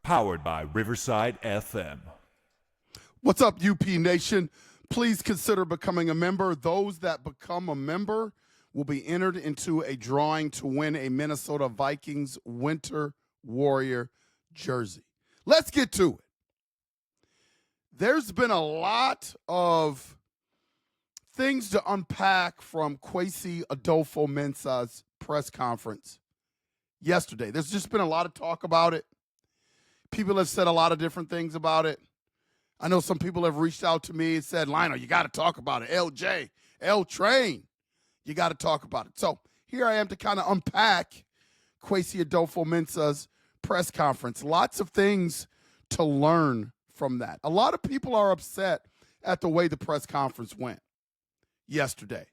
Powered by Riverside FM. What's up, UP Nation? Please consider becoming a member. Those that become a member will be entered into a drawing to win a Minnesota Vikings Winter Warrior jersey. Let's get to it. There's been a lot of things to unpack from Kwesi Adofo Mensa's press conference yesterday. There's just been a lot of talk about it. People have said a lot of different things about it. I know some people have reached out to me and said, Lionel, you got to talk about it. LJ, L-Train, you got to talk about it. So here I am to kind of unpack Kwesi Adofo Mensa's press conference. Lots of things to learn from that. A lot of people are upset at the way the press conference went yesterday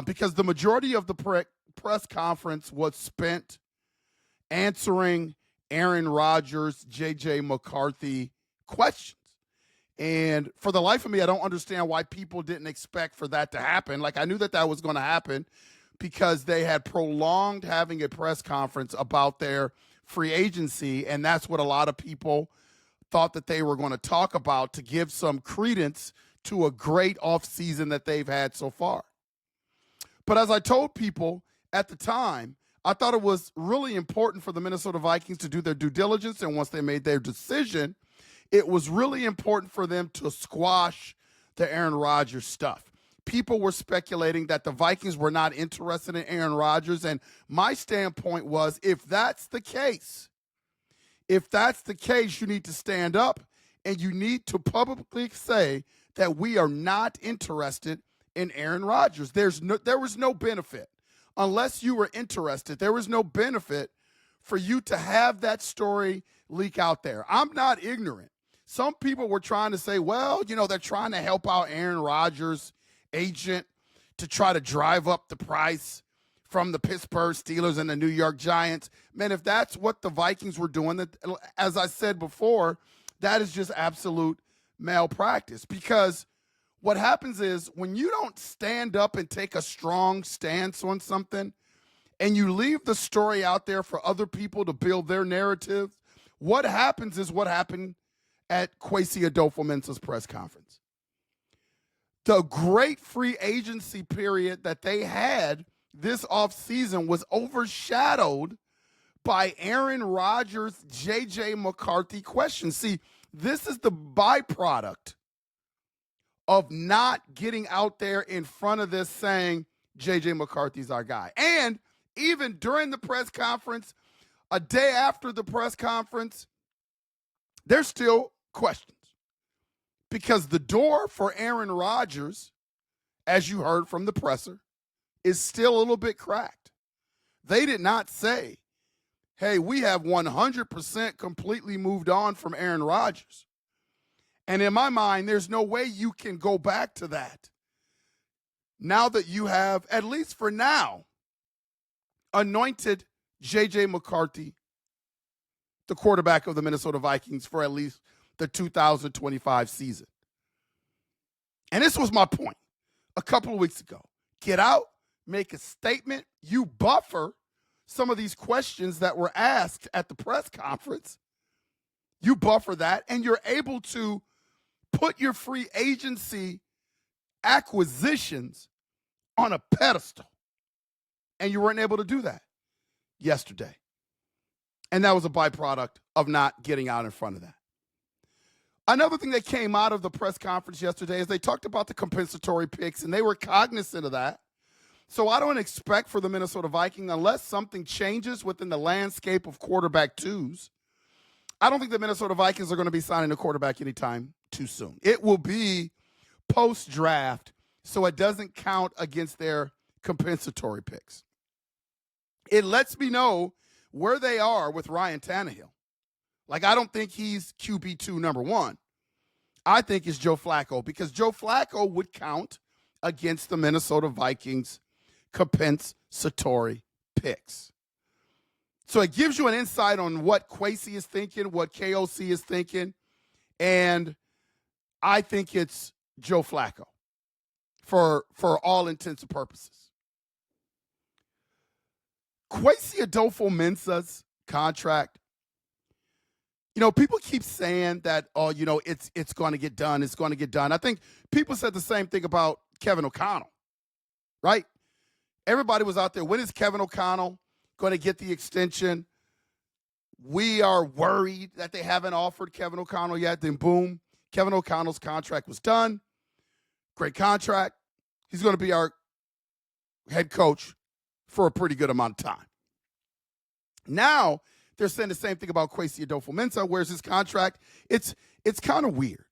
because the majority of the press conference was spent answering Aaron Rodgers, J.J. McCarthy questions. And for the life of me, I don't understand why people didn't expect for that to happen. Like, I knew that was going to happen because they had prolonged having a press conference about their free agency, and that's what a lot of people thought that they were going to talk about to give some credence to a great offseason that they've had so far. But as I told people at the time, I thought it was really important for the Minnesota Vikings to do their due diligence, and once they made their decision, it was really important for them to squash the Aaron Rodgers stuff. People were speculating that the Vikings were not interested in Aaron Rodgers, and my standpoint was, if that's the case, you need to stand up and you need to publicly say that we are not interested in Aaron Rodgers. There was no benefit. Unless you were interested, there was no benefit for you to have that story leak out there. I'm not ignorant. Some people were trying to say, well, they're trying to help out Aaron Rodgers' agent to try to drive up the price from the Pittsburgh Steelers and the New York Giants. Man, if that's what the Vikings were doing, that, as I said before, that is just absolute malpractice. Because what happens is when you don't stand up and take a strong stance on something and you leave the story out there for other people to build their narrative, what happens is what happened at Kwesi Adofo Mensa's press conference. The great free agency period that they had this offseason was overshadowed by Aaron Rodgers, J.J. McCarthy questions. See, this is the byproduct of not getting out there in front of this saying J.J. McCarthy's our guy. And even during the press conference, a day after the press conference, there's still questions. Because the door for Aaron Rodgers, as you heard from the presser, is still a little bit cracked. They did not say, hey, we have 100% completely moved on from Aaron Rodgers. And in my mind, there's no way you can go back to that now that you have, at least for now, anointed J.J. McCarthy the quarterback of the Minnesota Vikings for at least the 2025 season. And this was my point a couple of weeks ago. Get out, make a statement. You buffer some of these questions that were asked at the press conference. You buffer that, and you're able to put your free agency acquisitions on a pedestal. And you weren't able to do that yesterday. And that was a byproduct of not getting out in front of that. Another thing that came out of the press conference yesterday is they talked about the compensatory picks, and they were cognizant of that. So I don't expect for the Minnesota Vikings, unless something changes within the landscape of quarterback twos, I don't think the Minnesota Vikings are going to be signing a quarterback anytime too soon. It will be post-draft, so it doesn't count against their compensatory picks. It lets me know where they are with Ryan Tannehill. Like, I don't think he's QB2 number one. I think it's Joe Flacco, because Joe Flacco would count against the Minnesota Vikings compensatory picks. So it gives you an insight on what Kwesi is thinking, what KOC is thinking, and I think it's Joe Flacco for all intents and purposes. Kwesi Adofo Mensa's contract, People keep saying that, oh, it's going to get done. It's going to get done. I think people said the same thing about Kevin O'Connell, right? Everybody was out there. When is Kevin O'Connell going to get the extension? We are worried that they haven't offered Kevin O'Connell yet. Then boom, Kevin O'Connell's contract was done. Great contract. He's going to be our head coach for a pretty good amount of time. Now, they're saying the same thing about Kwesi Adofo Mensa. Where's his contract? It's kind of weird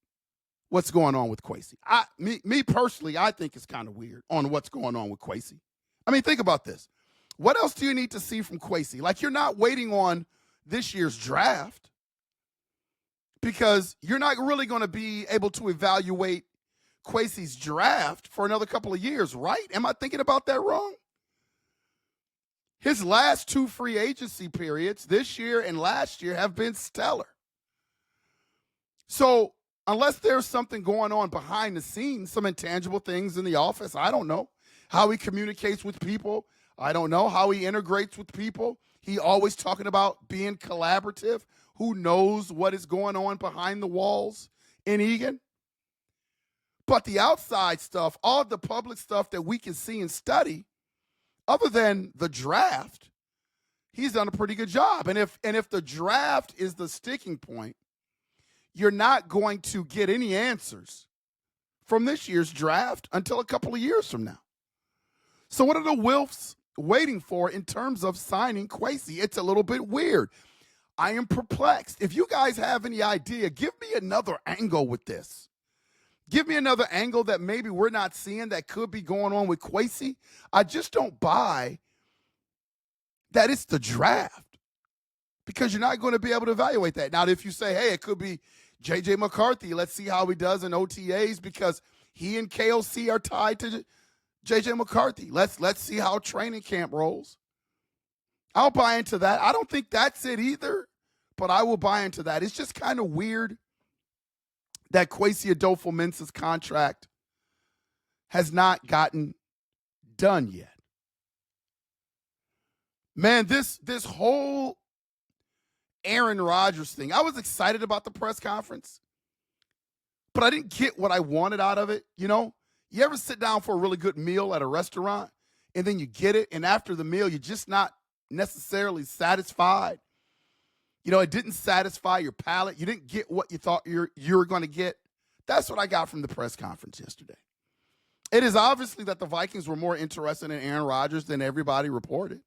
what's going on with Kwesi. Me personally, I think it's kind of weird on what's going on with Kwesi. I mean, think about this. What else do you need to see from Kwesi? Like, you're not waiting on this year's draft because you're not really going to be able to evaluate Kwesi's draft for another couple of years, right? Am I thinking about that wrong? His last two free agency periods, this year and last year, have been stellar. So unless there's something going on behind the scenes, some intangible things in the office, I don't know. How he communicates with people, I don't know. How he integrates with people. He always talking about being collaborative. Who knows what is going on behind the walls in Egan? But the outside stuff, all the public stuff that we can see and study, other than the draft, he's done a pretty good job. And if the draft is the sticking point, you're not going to get any answers from this year's draft until a couple of years from now. So what are the Wilfs waiting for in terms of signing Kwesi? It's a little bit weird. I am perplexed. If you guys have any idea, give me another angle with this. Give me another angle that maybe we're not seeing that could be going on with Kwesi. I just don't buy that it's the draft because you're not going to be able to evaluate that. Now, if you say, hey, it could be J.J. McCarthy, let's see how he does in OTAs because he and KOC are tied to J.J. McCarthy. Let's see how training camp rolls. I'll buy into that. I don't think that's it either, but I will buy into that. It's just kind of weird that Kwesi Adofo Mensa's contract has not gotten done yet. Man, this whole Aaron Rodgers thing, I was excited about the press conference, but I didn't get what I wanted out of it. You ever sit down for a really good meal at a restaurant and then you get it, and after the meal, you're just not necessarily satisfied? It didn't satisfy your palate. You didn't get what you thought you were going to get. That's what I got from the press conference yesterday. It is obviously that the Vikings were more interested in Aaron Rodgers than everybody reported.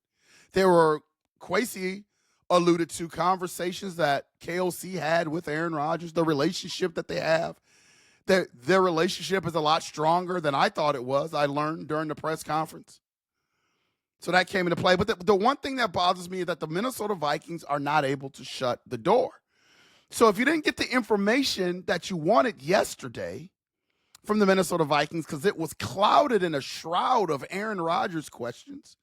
Kwesi alluded to conversations that KOC had with Aaron Rodgers, the relationship that they have. Their relationship is a lot stronger than I thought it was. I learned during the press conference. So that came into play. But the one thing that bothers me is that the Minnesota Vikings are not able to shut the door. So if you didn't get the information that you wanted yesterday from the Minnesota Vikings because it was clouded in a shroud of Aaron Rodgers questions,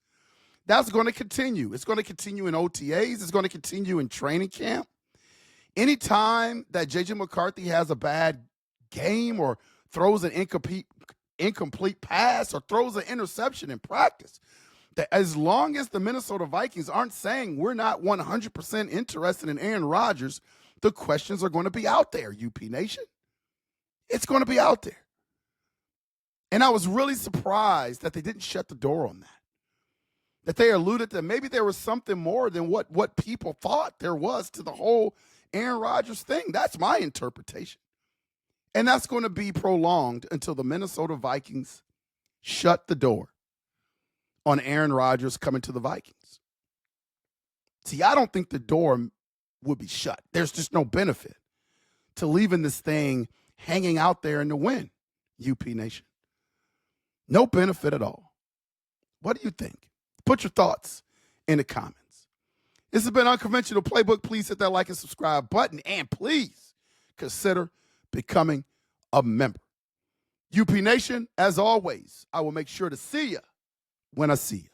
that's going to continue. It's going to continue in OTAs. It's going to continue in training camp. Anytime that J.J. McCarthy has a bad game or throws an incomplete pass or throws an interception in practice, that as long as the Minnesota Vikings aren't saying we're not 100% interested in Aaron Rodgers, the questions are going to be out there, UP Nation. It's going to be out there. And I was really surprised that they didn't shut the door on that. That they alluded that maybe there was something more than what people thought there was to the whole Aaron Rodgers thing. That's my interpretation. And that's going to be prolonged until the Minnesota Vikings shut the door on Aaron Rodgers coming to the Vikings. See, I don't think the door would be shut. There's just no benefit to leaving this thing hanging out there in the wind, UP Nation. No benefit at all. What do you think? Put your thoughts in the comments. This has been Unconventional Playbook. Please hit that like and subscribe button, and please consider becoming a member. UP Nation, as always, I will make sure to see you when I see you.